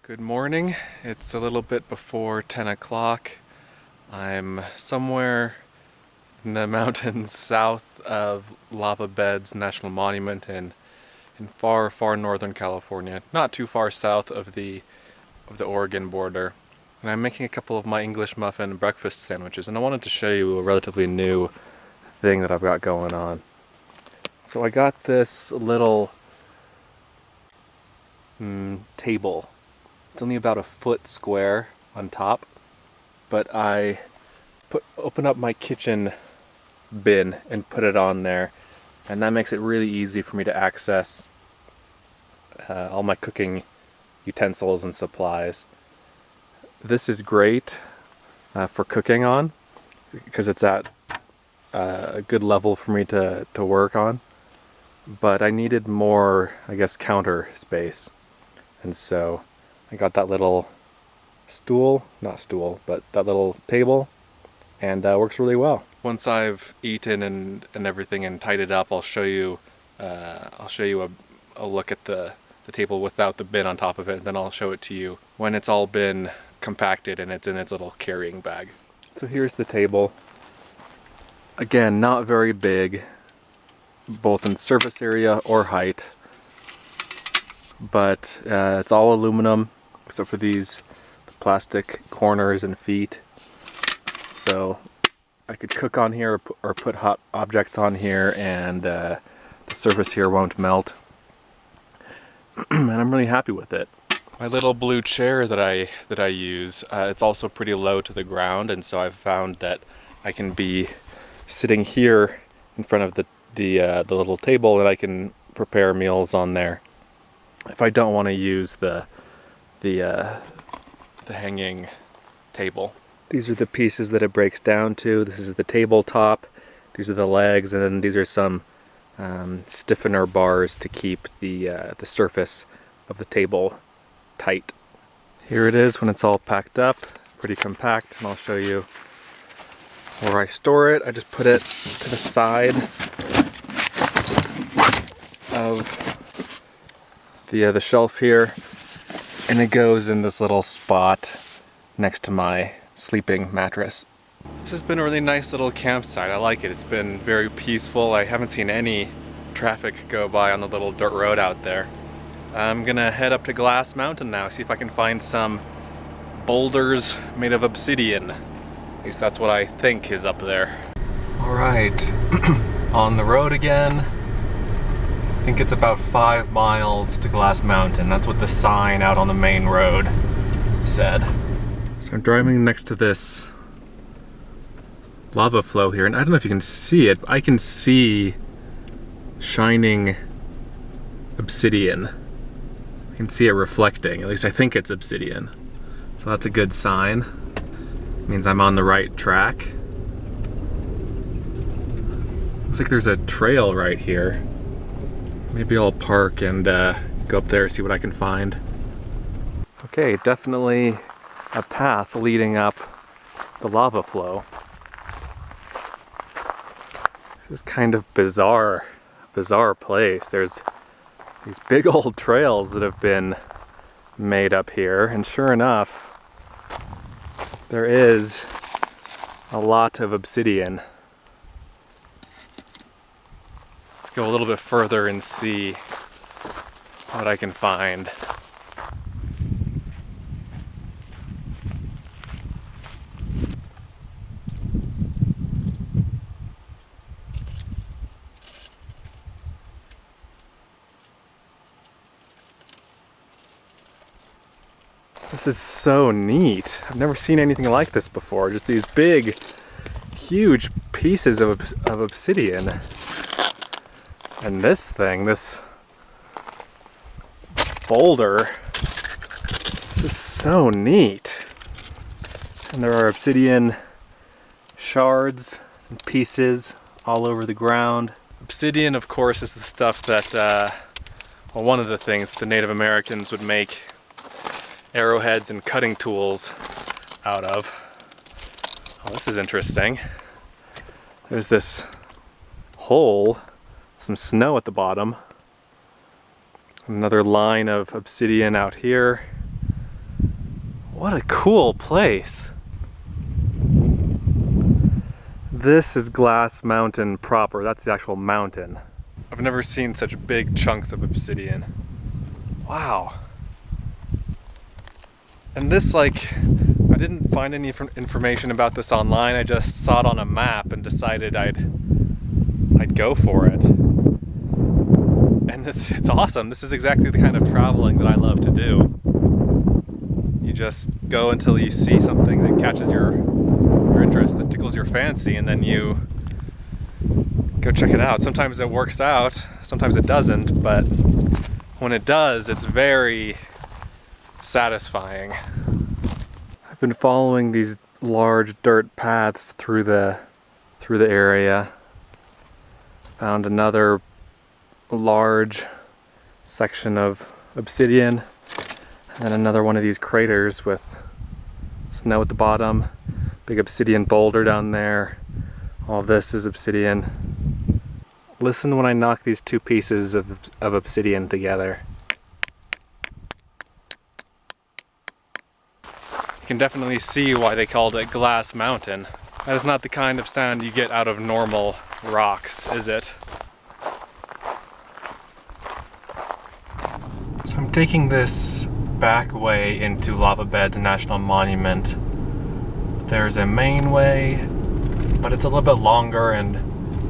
Good morning. It's a little bit before 10 o'clock. I'm somewhere in the mountains south of Lava Beds National Monument in far, far northern California, not too far south of the Oregon border. And I'm making a couple of my English muffin breakfast sandwiches, and I wanted to show you a relatively new thing that I've got going on. So I got this little table. It's only about a foot square on top, but I open up my kitchen bin and put it on there, and that makes it really easy for me to access all my cooking utensils and supplies. This is great for cooking on because it's at a good level for me to work on, but I needed more, I guess, counter space, and so I got that little that little table, and works really well. Once I've eaten and everything and tied it up, I'll show you a look at the table without the bin on top of it, and then I'll show it to you when it's all been compacted and it's in its little carrying bag. So here's the table. Again, not very big, both in surface area or height, but it's all aluminum except for these plastic corners and feet. So I could cook on here or put hot objects on here, and the surface here won't melt. And I'm really happy with it. My little blue chair that I use, it's also pretty low to the ground, and so I've found that I can be sitting here in front of the little table, and I can prepare meals on there if I don't want to use the hanging table. These are the pieces that it breaks down to. This is the tabletop, these are the legs, and then these are some stiffener bars to keep the surface of the table tight. Here it is when it's all packed up, pretty compact, and I'll show you where I store it. I just put it to the side of the shelf here, and it goes in this little spot next to my sleeping mattress. This has been a really nice little campsite. I like it. It's been very peaceful. I haven't seen any traffic go by on the little dirt road out there. I'm gonna head up to Glass Mountain now, see if I can find some boulders made of obsidian. At least that's what I think is up there. Alright, on the road again. I think it's about 5 miles to Glass Mountain. That's what the sign out on the main road said. So I'm driving next to this lava flow here, and I don't know if you can see it, but I can see shining obsidian. I can see it reflecting, at least I think it's obsidian. So that's a good sign. It means I'm on the right track. Looks like there's a trail right here. Maybe I'll park and go up there, see what I can find. Okay, definitely a path leading up the lava flow. This is kind of bizarre place. There's these big old trails that have been made up here, and sure enough, there is a lot of obsidian. Let's go a little bit further and see what I can find. This is so neat. I've never seen anything like this before. Just these big, huge pieces of obsidian. And this thing, this boulder, this is so neat. And there are obsidian shards and pieces all over the ground. Obsidian, of course, is the stuff that, well, one of the things that the Native Americans would make arrowheads and cutting tools out of. Oh, this is interesting. There's this hole, some snow at the bottom. Another line of obsidian out here. What a cool place. This is Glass Mountain proper. That's the actual mountain. I've never seen such big chunks of obsidian. Wow. And this, like, I didn't find any information about this online. I just saw it on a map and decided I'd go for it. And it's awesome. This is exactly the kind of traveling that I love to do. You just go until you see something that catches your interest, that tickles your fancy, and then you go check it out. Sometimes it works out, sometimes it doesn't, but when it does, it's very satisfying. I've been following these large dirt paths through the area. Found another large section of obsidian, and then another one of these craters with snow at the bottom. Big obsidian boulder down there. All this is obsidian. Listen when I knock these two pieces of obsidian together. You can definitely see why they called it Glass Mountain. That is not the kind of sound you get out of normal rocks, is it? So I'm taking this back way into Lava Beds National Monument. There's a main way, but it's a little bit longer and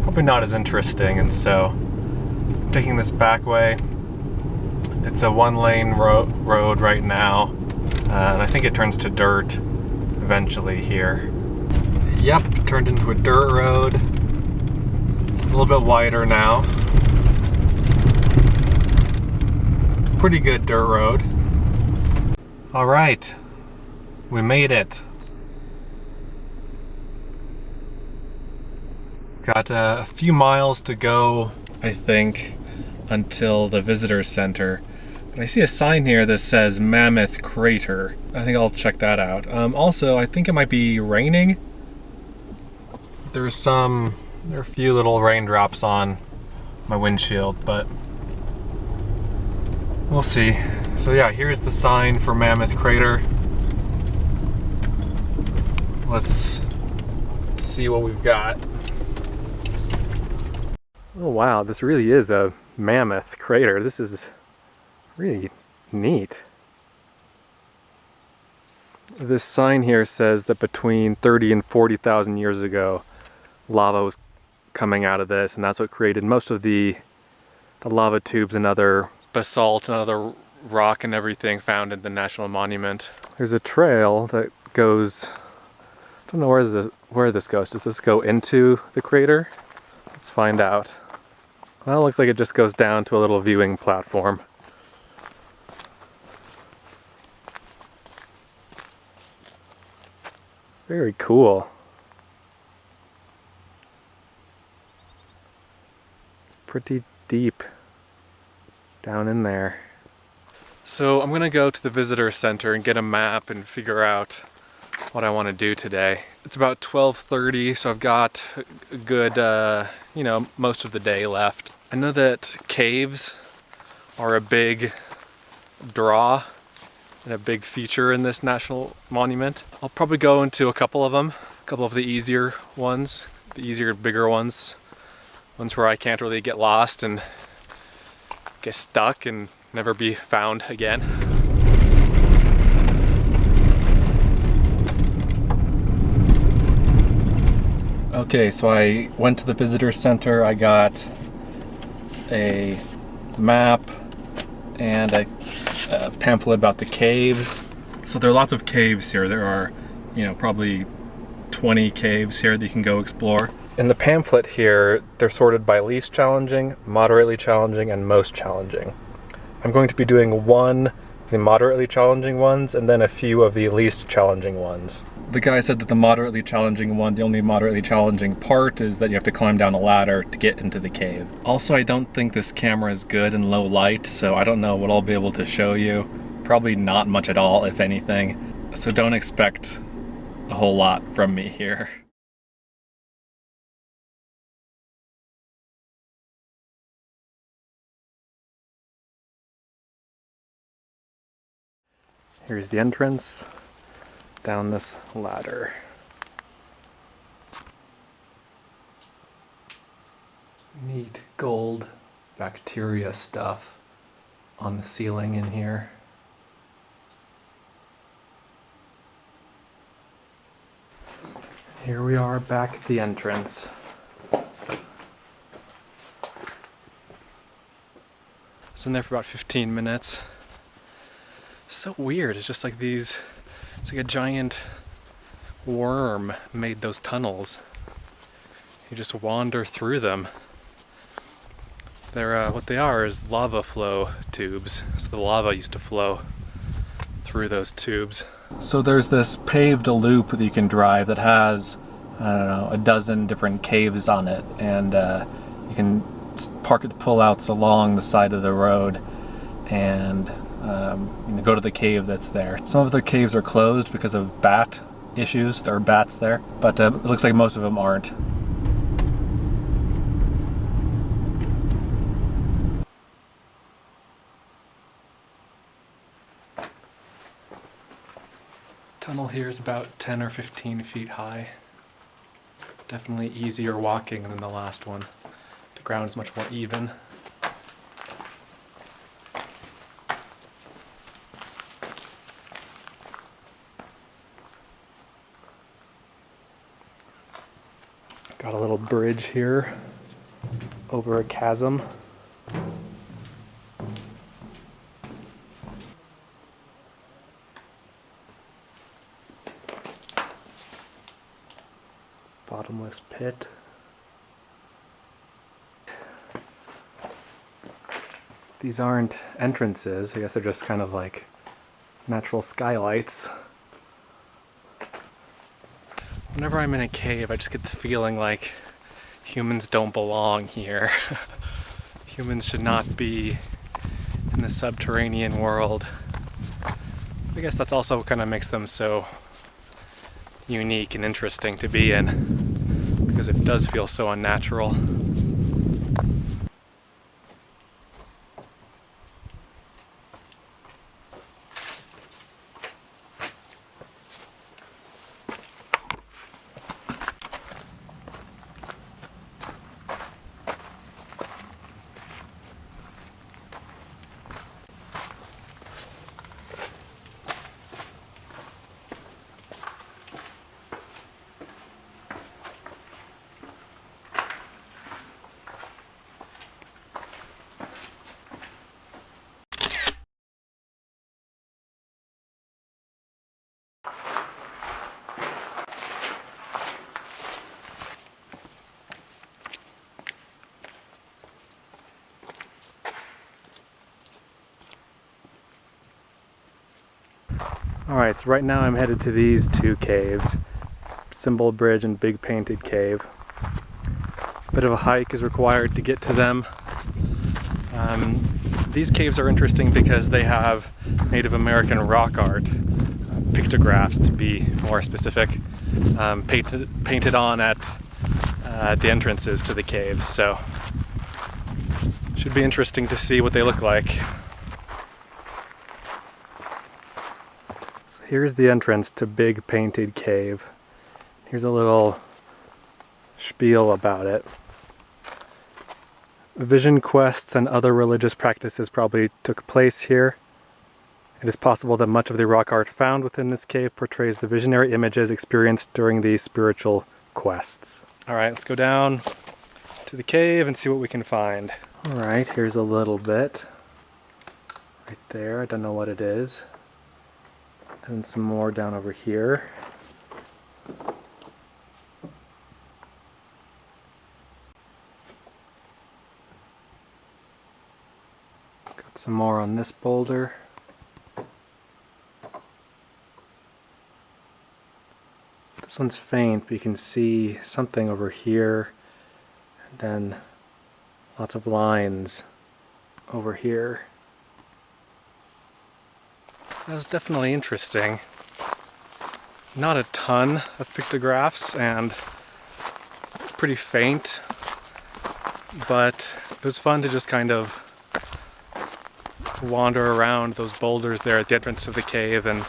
probably not as interesting, and so I'm taking this back way. It's a one-lane road right now, and I think it turns to dirt eventually here. Yep, turned into a dirt road. It's a little bit wider now. Pretty good dirt road. All right, we made it. Got a few miles to go, I think, until the visitor center. But I see a sign here that says Mammoth Crater. I think I'll check that out. Also, I think it might be raining. There are a few little raindrops on my windshield, but we'll see. So yeah, here's the sign for Mammoth Crater. Let's see what we've got. Oh wow, this really is a mammoth crater. This is really neat. This sign here says that between 30 and 40,000 years ago, lava was coming out of this, and that's what created most of the lava tubes and other basalt and other rock and everything found in the National Monument. There's a trail that goes, I don't know where this goes. Does this go into the crater? Let's find out. Well, it looks like it just goes down to a little viewing platform. Very cool. It's pretty deep down in there. So I'm gonna go to the visitor center and get a map and figure out what I want to do today. It's about 12:30, so I've got a good, most of the day left. I know that caves are a big draw and a big feature in this national monument. I'll probably go into a couple of them, a couple of the easier ones, the easier, bigger ones where I can't really get lost and get stuck and never be found again. Okay, so I went to the visitor center. I got a map and a pamphlet about the caves. So there are lots of caves here. There are, probably 20 caves here that you can go explore. In the pamphlet here, they're sorted by least challenging, moderately challenging, and most challenging. I'm going to be doing one of the moderately challenging ones and then a few of the least challenging ones. The guy said that the moderately challenging one, the only moderately challenging part is that you have to climb down a ladder to get into the cave. Also, I don't think this camera is good in low light, so I don't know what I'll be able to show you. Probably not much at all, if anything. So don't expect a whole lot from me here. Here's the entrance. down this ladder. Neat gold bacteria stuff on the ceiling in here. Here we are back at the entrance. I was in there for about 15 minutes. So weird, it's just like these, it's like a giant worm made those tunnels. You just wander through them. They're, what they are is lava flow tubes. So the lava used to flow through those tubes. So there's this paved loop that you can drive that has, I don't know, a dozen different caves on it. And you can park at the pullouts along the side of the road and go to the cave that's there. Some of the caves are closed because of bat issues. There are bats there, but it looks like most of them aren't. Tunnel here is about 10 or 15 feet high. Definitely easier walking than the last one. The ground is much more even. Got a little bridge here over a chasm. Bottomless pit. These aren't entrances, I guess they're just kind of like natural skylights. Whenever I'm in a cave, I just get the feeling like humans don't belong here. Humans should not be in the subterranean world. I guess that's also what kind of makes them so unique and interesting to be in, because it does feel so unnatural. Alright, so right now I'm headed to these two caves, Symbol Bridge and Big Painted Cave. A bit of a hike is required to get to them. These caves are interesting because they have Native American rock art, pictographs to be more specific, painted on at the entrances to the caves, so should be interesting to see what they look like. Here's the entrance to Big Painted Cave. Here's a little spiel about it. Vision quests and other religious practices probably took place here. It is possible that much of the rock art found within this cave portrays the visionary images experienced during these spiritual quests. Alright, let's go down to the cave and see what we can find. Alright, here's a little bit. Right there, I don't know what it is. And some more down over here. Got some more on this boulder. This one's faint, but you can see something over here. And then lots of lines over here. That was definitely interesting. Not a ton of pictographs and pretty faint, but it was fun to just kind of wander around those boulders there at the entrance of the cave and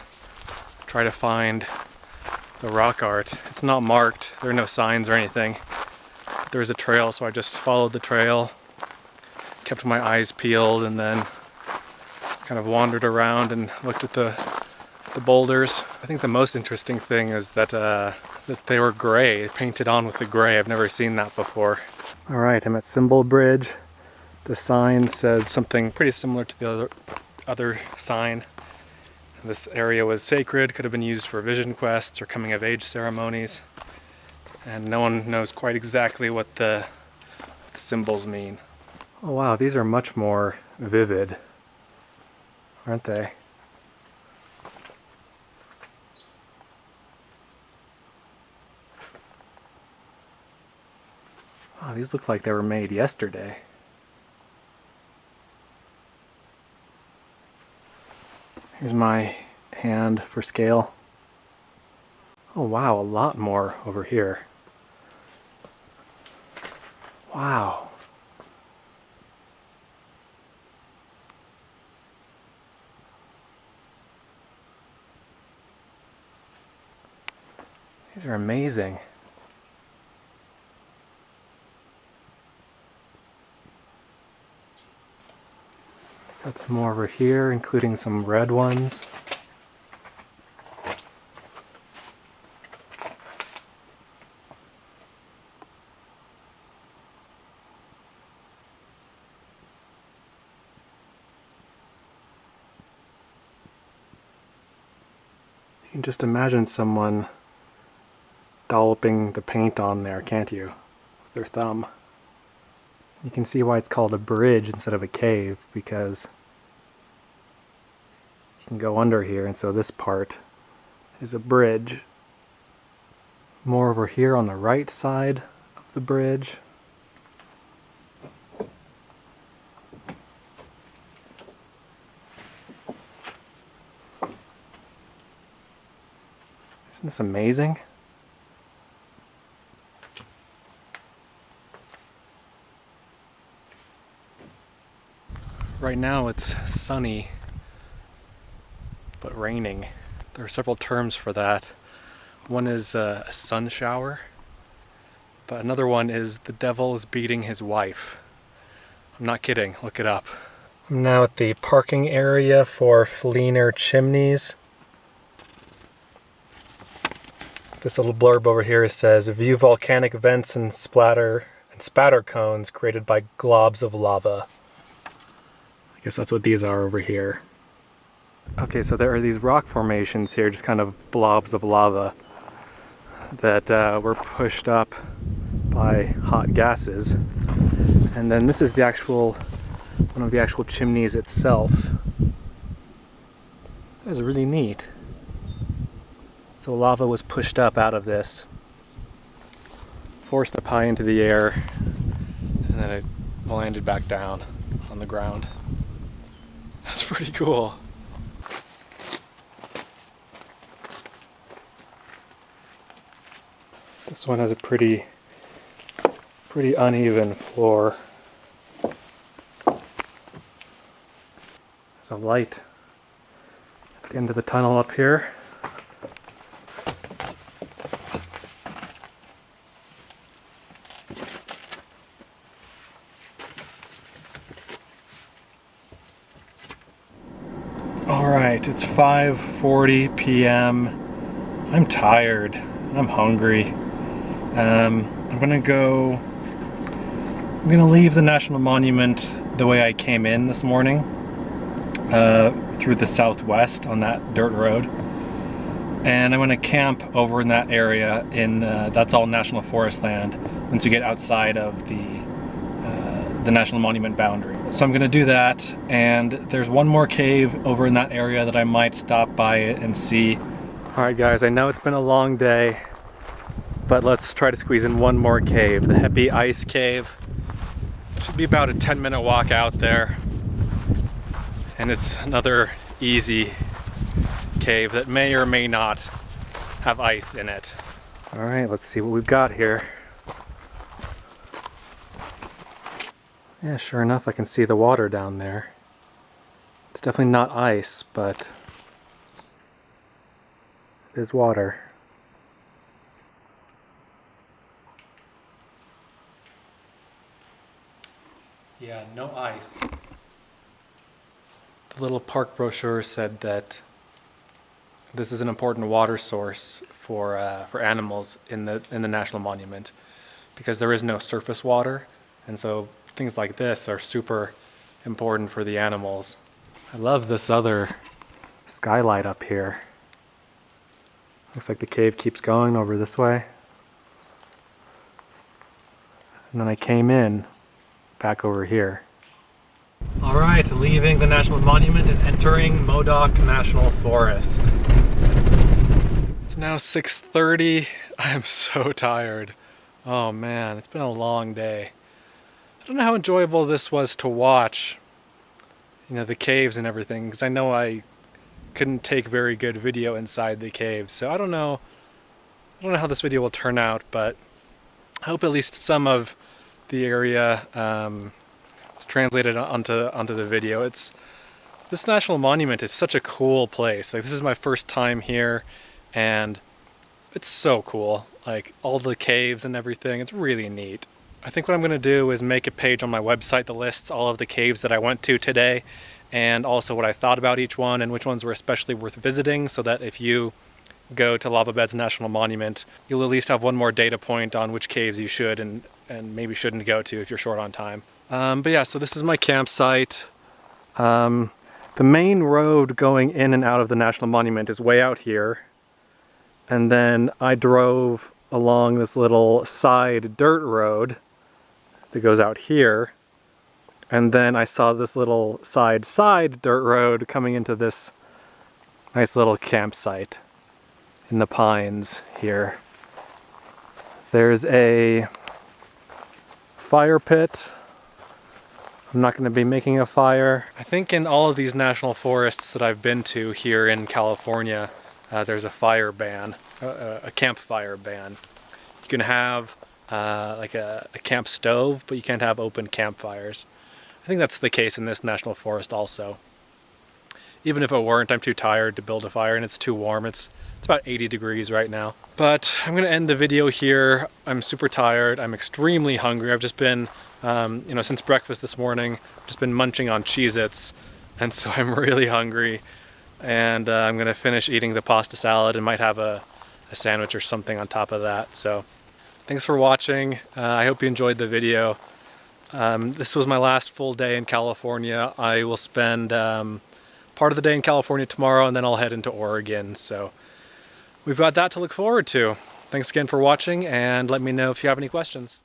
try to find the rock art. It's not marked, there are no signs or anything. There's a trail, so I just followed the trail, kept my eyes peeled, and then just kind of wandered around and looked at the boulders. I think the most interesting thing is that they were gray, painted on with the gray. I've never seen that before. Alright, I'm at Symbol Bridge. The sign said something pretty similar to the other sign. This area was sacred, could have been used for vision quests or coming of age ceremonies. And no one knows quite exactly what the symbols mean. Oh wow, these are much more vivid, aren't they? Oh, these look like they were made yesterday. Here's my hand for scale. Oh wow, a lot more over here. Wow. These are amazing. Got some more over here, including some red ones. You can just imagine someone dolloping the paint on there, can't you? With their thumb. You can see why it's called a bridge instead of a cave, because you can go under here, and so this part is a bridge. More over here on the right side of the bridge. Isn't this amazing? Right now it's sunny, but raining. There are several terms for that. One is a sun shower, but another one is the devil is beating his wife. I'm not kidding, look it up. I'm now at the parking area for Fleener Chimneys. This little blurb over here says, view volcanic vents and spatter cones created by globs of lava. I guess that's what these are over here. Okay, so there are these rock formations here, just kind of blobs of lava that were pushed up by hot gases. And then this is the actual, one of the actual chimneys itself. That is really neat. So lava was pushed up out of this, forced up high into the air, and then it landed back down on the ground. That's pretty cool. This one has a pretty uneven floor. There's a light at the end of the tunnel up here. Alright, it's 5:40 p.m. I'm tired. I'm hungry. I'm gonna leave the National Monument the way I came in this morning, through the southwest on that dirt road. And I'm gonna camp over in that area in, that's all National Forest land, once you get outside of the National Monument boundary. So I'm gonna do that, and there's one more cave over in that area that I might stop by and see. Alright guys, I know it's been a long day, but let's try to squeeze in one more cave, the Heppe Ice Cave. Should be about a 10-minute walk out there. And it's another easy cave that may or may not have ice in it. Alright, let's see what we've got here. Yeah, sure enough, I can see the water down there. It's definitely not ice, but it is water. Yeah, no ice. The little park brochure said that this is an important water source for animals in the national monument, because there is no surface water, and so things like this are super important for the animals. I love this other skylight up here. Looks like the cave keeps going over this way. And then I came in back over here. All right, leaving the National Monument and entering Modoc National Forest. It's now 6:30. I am so tired. Oh man, it's been a long day. I don't know how enjoyable this was to watch, you know, the caves and everything, because I know I couldn't take very good video inside the caves, so I don't know how this video will turn out, but I hope at least some of the area was translated onto the video. This national monument is such a cool place. Like, this is my first time here, and it's so cool. Like, all the caves and everything, it's really neat. I think what I'm gonna do is make a page on my website that lists all of the caves that I went to today, and also what I thought about each one and which ones were especially worth visiting, so that if you go to Lava Beds National Monument, you'll at least have one more data point on which caves you should and maybe shouldn't go to if you're short on time. But yeah, so this is my campsite. The main road going in and out of the National Monument is way out here. And then I drove along this little side dirt road that goes out here. And then I saw this little side dirt road coming into this nice little campsite in the pines here. There's a fire pit. I'm not going to be making a fire. I think in all of these national forests that I've been to here in California, there's a fire ban, a campfire ban. You can have like a camp stove, but you can't have open campfires. I think that's the case in this national forest also. Even if it weren't, I'm too tired to build a fire, and it's too warm. It's about 80 degrees right now. But I'm gonna end the video here. I'm super tired. I'm extremely hungry. I've just been, you know, since breakfast this morning, just been munching on Cheez-Its, and so I'm really hungry. And I'm gonna finish eating the pasta salad and might have a sandwich or something on top of that. So thanks for watching. I hope you enjoyed the video. This was my last full day in California. I will spend part of the day in California tomorrow, and then I'll head into Oregon. So we've got that to look forward to. Thanks again for watching, and let me know if you have any questions.